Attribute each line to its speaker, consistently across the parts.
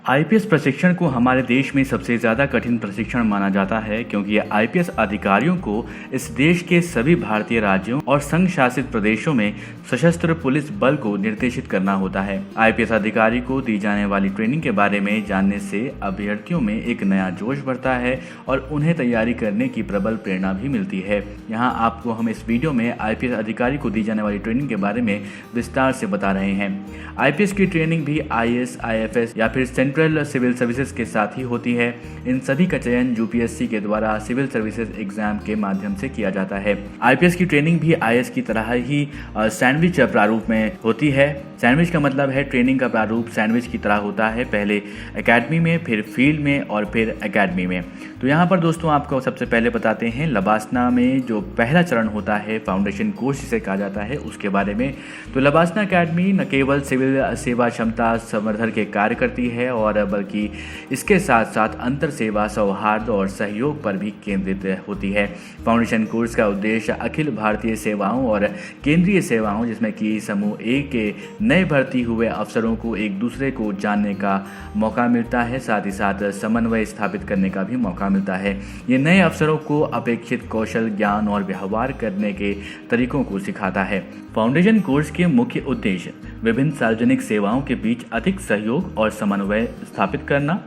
Speaker 1: IPS प्रशिक्षण को हमारे देश में सबसे ज़्यादा कठिन प्रशिक्षण माना जाता है क्योंकि ये आईपीएस अधिकारियों को इस देश के सभी भारतीय राज्यों और संघ शासित प्रदेशों में सशस्त्र पुलिस बल को निर्देशित करना होता है। आईपीएस अधिकारी को दी जाने वाली ट्रेनिंग के बारे में जानने से अभ्यर्थियों में एक नया जोश बढ़ता है और उन्हें तैयारी करने की प्रबल प्रेरणा भी मिलती है। यहाँ आपको हम इस वीडियो में आईपीएस अधिकारी को दी जाने वाली ट्रेनिंग के बारे में विस्तार से बता रहे हैं। आईपीएस की ट्रेनिंग भी आईएएस, आईएफएस या फिर सेंट्रल सिविल सर्विसेज के साथ ही होती है। इन सभी का चयन यूपीएससी के द्वारा सिविल सर्विसेज एग्जाम के माध्यम से किया जाता है। आईपीएस की ट्रेनिंग भी आईएएस की तरह ही सैंडविच प्रारूप में होती है। सैंडविच का मतलब है ट्रेनिंग का प्रारूप सैंडविच की तरह होता है, पहले एकेडमी में, फिर फील्ड में और फिर एकेडमी में। तो यहाँ पर दोस्तों आपको सबसे पहले बताते हैं लबासना में जो पहला चरण होता है, फाउंडेशन कोर्स जिसे कहा जाता है, उसके बारे में। तो लबासना एकेडमी न केवल सिविल सेवा क्षमता संवर्धन के कार्य करती है और बल्कि इसके साथ साथ अंतर सेवा, सौहार्द और सहयोग पर भी केंद्रित होती है। फाउंडेशन कोर्स का उद्देश्य अखिल भारतीय सेवाओं और केंद्रीय सेवाओं जिसमें कि समूह ए के नए भर्ती हुए अफसरों को एक दूसरे को जानने का मौका मिलता है, साथ ही साथ समन्वय स्थापित करने का भी मौका मिलता है। ये नए अफसरों को अपेक्षित कौशल, ज्ञान और व्यवहार करने के तरीकों को सिखाता है। फाउंडेशन कोर्स के मुख्य उद्देश्य विभिन्न सार्वजनिक सेवाओं के बीच अधिक सहयोग और समन्वय स्थापित करना,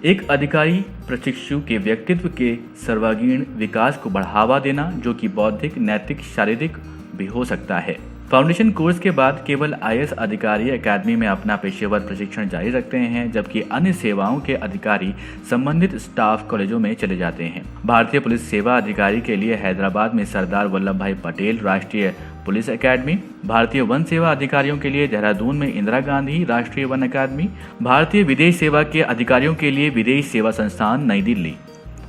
Speaker 1: एक अधिकारी प्रशिक्षु के व्यक्तित्व के सर्वांगीण विकास को बढ़ावा देना जो कि बौद्धिक, नैतिक, शारीरिक भी हो सकता है। फाउंडेशन कोर्स के बाद केवल आईएएस अधिकारी एकेडमी में अपना पेशेवर प्रशिक्षण जारी रखते हैं, जबकि अन्य सेवाओं के अधिकारी संबंधित स्टाफ कॉलेजों में चले जाते हैं। भारतीय पुलिस सेवा अधिकारी के लिए हैदराबाद में सरदार वल्लभ भाई पटेल राष्ट्रीय पुलिस एकेडमी, भारतीय वन सेवा अधिकारियों के लिए देहरादून में इंदिरा गांधी राष्ट्रीय वन अकादमी, भारतीय विदेश सेवा के अधिकारियों के लिए विदेश सेवा संस्थान नई दिल्ली।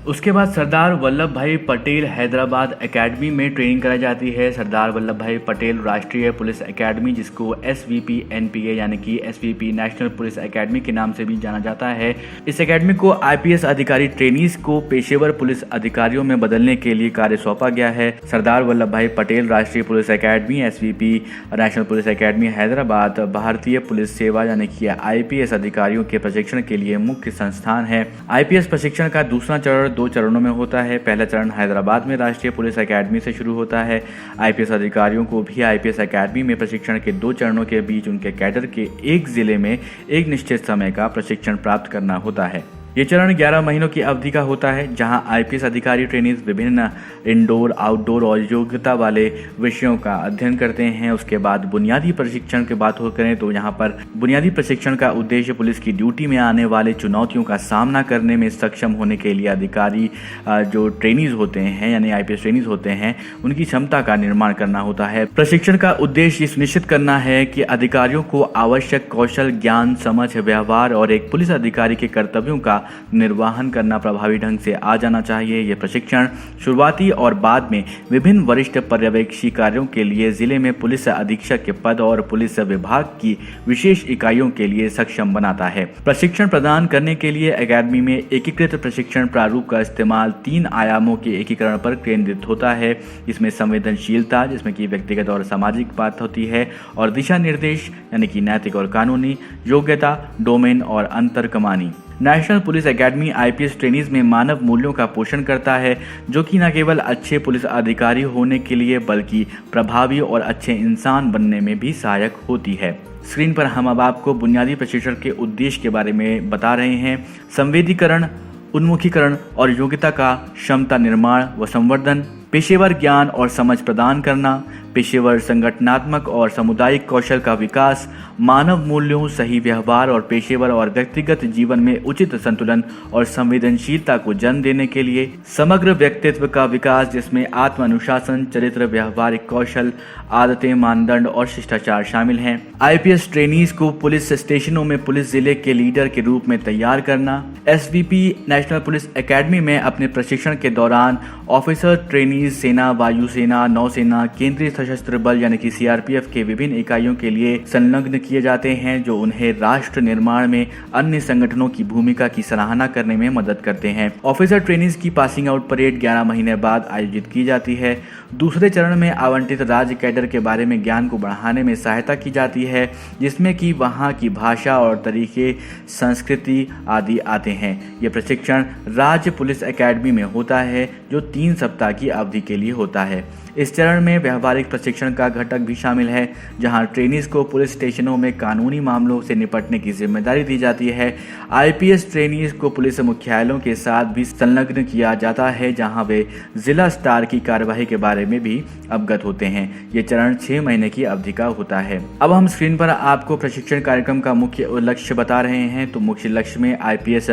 Speaker 1: उसके बाद सरदार वल्लभ भाई पटेल हैदराबाद एकेडमी में ट्रेनिंग कराई जाती है। सरदार वल्लभ भाई पटेल राष्ट्रीय पुलिस एकेडमी, जिसको एसवीपी एनपीए यानी कि एसवीपी नेशनल पुलिस एकेडमी के नाम से भी जाना जाता है। इस एकेडमी को आईपीएस अधिकारी ट्रेनीज को पेशेवर पुलिस अधिकारियों में बदलने के लिए कार्य सौंपा गया है। सरदार वल्लभ भाई पटेल राष्ट्रीय police academy SVP national police academy Hyderabad भारतीय पुलिस सेवा यानी कि आईपीएस अधिकारियों के प्रशिक्षण के लिए मुख्य संस्थान है। आईपीएस प्रशिक्षण का दूसरा चरण 2 चरणों में होता है। पहला चरण हैदराबाद में राष्ट्रीय पुलिस एकेडमी से शुरू होता है। आईपीएस अधिकारियों को भी आईपीएस एकेडमी में प्रशिक्षण के 2 चरणों के बीच उनके कैडर के एक जिले में एक निश्चित समय का प्रशिक्षण प्राप्त करना होता है। ये चरण 11 महीनों की अवधि का होता है, जहां आईपीएस अधिकारी ट्रेनीज विभिन्न इंडोर, आउटडोर और योग्यता वाले विषयों का अध्ययन करते हैं। उसके बाद बुनियादी प्रशिक्षण की बात करें तो यहाँ पर बुनियादी प्रशिक्षण का उद्देश्य पुलिस की ड्यूटी में आने वाले चुनौतियों का सामना करने में सक्षम होने के लिए अधिकारी जो ट्रेनीज होते हैं यानी आईपीएस ट्रेनीज होते हैं उनकी क्षमता का निर्माण करना होता है। प्रशिक्षण का उद्देश्य सुनिश्चित करना है कि अधिकारियों को आवश्यक कौशल, ज्ञान, समझ, व्यवहार और एक पुलिस अधिकारी के कर्तव्यों का निर्वहन करना प्रभावी ढंग से आ जाना चाहिए। यह प्रशिक्षण शुरुआती और बाद में विभिन्न वरिष्ठ पर्यवेक्षी कार्यों के लिए जिले में पुलिस अधीक्षक के पद और पुलिस विभाग की विशेष इकाइयों के लिए सक्षम बनाता है। प्रशिक्षण प्रदान करने के लिए एकेडमी में एकीकृत प्रशिक्षण प्रारूप का इस्तेमाल 3 आयामों के एकीकरण पर केंद्रित होता है। इसमें संवेदनशीलता जिसमें कि व्यक्तिगत और सामाजिक बात होती है और दिशा निर्देश यानी कि नैतिक और कानूनी, योग्यता, डोमेन और अंतर कमानी। National police academy IPS trainees में मानव मूल्यों का पोषण करता है जो कि न केवल अच्छे पुलिस अधिकारी होने के लिए बल्कि प्रभावी और अच्छे इंसान बनने में भी सहायक होती है। स्क्रीन पर हम अब आपको बुनियादी प्रशिक्षण के उद्देश्य के बारे में बता रहे हैं। संवेदीकरण, उन्मुखीकरण और योग्यता का क्षमता निर्माण व संवर्धन, पेशेवर ज्ञान और समझ प्रदान करना, पेशेवर संगठनात्मक और सामुदायिक कौशल का विकास, मानव मूल्यों, सही व्यवहार और पेशेवर और व्यक्तिगत जीवन में उचित संतुलन और संवेदनशीलता को जन्म देने के लिए समग्र व्यक्तित्व का विकास जिसमें आत्म अनुशासन, चरित्र, व्यवहारिक कौशल, आदतें, मानदंड और शिष्टाचार शामिल हैं। आईपीएस ट्रेनीज को पुलिस स्टेशनों में पुलिस जिले के लीडर के रूप में तैयार करना। एसवीपी नेशनल पुलिस एकेडमी में अपने प्रशिक्षण के दौरान ऑफिसर ट्रेनीज सेना, वायुसेना, नौसेना, केंद्रीय सशस्त्र बल यानी कि सीआरपीएफ के विभिन्न इकाइयों के लिए संलग्न किए जाते हैं, जो उन्हें राष्ट्र निर्माण में अन्य संगठनों की भूमिका की सराहना करने में मदद करते हैं। ऑफिसर ट्रेनीज की पासिंग आउट परेड 11 महीने बाद आयोजित की जाती है। दूसरे चरण में आवंटित राज्य कैडर के बारे में ज्ञान को बढ़ाने में सहायता की जाती है, जिसमें कि वहाँ की भाषा और तरीके, संस्कृति आदि आते हैं। ये प्रशिक्षण राज्य पुलिस एकेडमी में होता है, जो 3 सप्ताह की अवधि के लिए होता है। इस चरण में व्यवहारिक प्रशिक्षण का घटक भी शामिल है, जहां ट्रेनीज को पुलिस स्टेशनों में कानूनी मामलों से निपटने की जिम्मेदारी दी जाती है। आईपीएस ट्रेनीज को पुलिस मुख्यालयों के साथ भी संलग्न किया जाता है, जहां वे जिला स्तर की कार्यवाही के बारे में भी अवगत होते हैं। ये चरण 6 महीने की अवधि का होता है। अब हम स्क्रीन पर आपको प्रशिक्षण कार्यक्रम का मुख्य लक्ष्य बता रहे हैं। तो मुख्य लक्ष्य में आईपीएस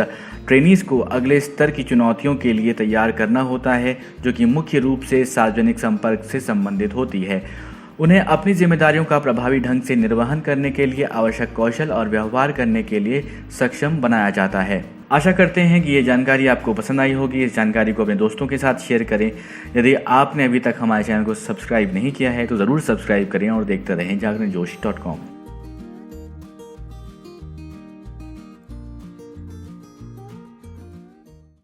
Speaker 1: ट्रेनीज को अगले स्तर की चुनौतियों के लिए तैयार करना होता है, जो कि मुख्य रूप से सार्वजनिक संपर्क से संबंधित होती है। उन्हें अपनी जिम्मेदारियों का प्रभावी ढंग से निर्वहन करने के लिए आवश्यक कौशल और व्यवहार करने के लिए सक्षम बनाया जाता है। आशा करते हैं कि ये जानकारी आपको पसंद आई होगी। इस जानकारी को अपने दोस्तों के साथ शेयर करें। यदि आपने अभी तक हमारे चैनल को सब्सक्राइब नहीं किया है तो ज़रूर सब्सक्राइब करें और देखते रहें जागरणजोशी.com।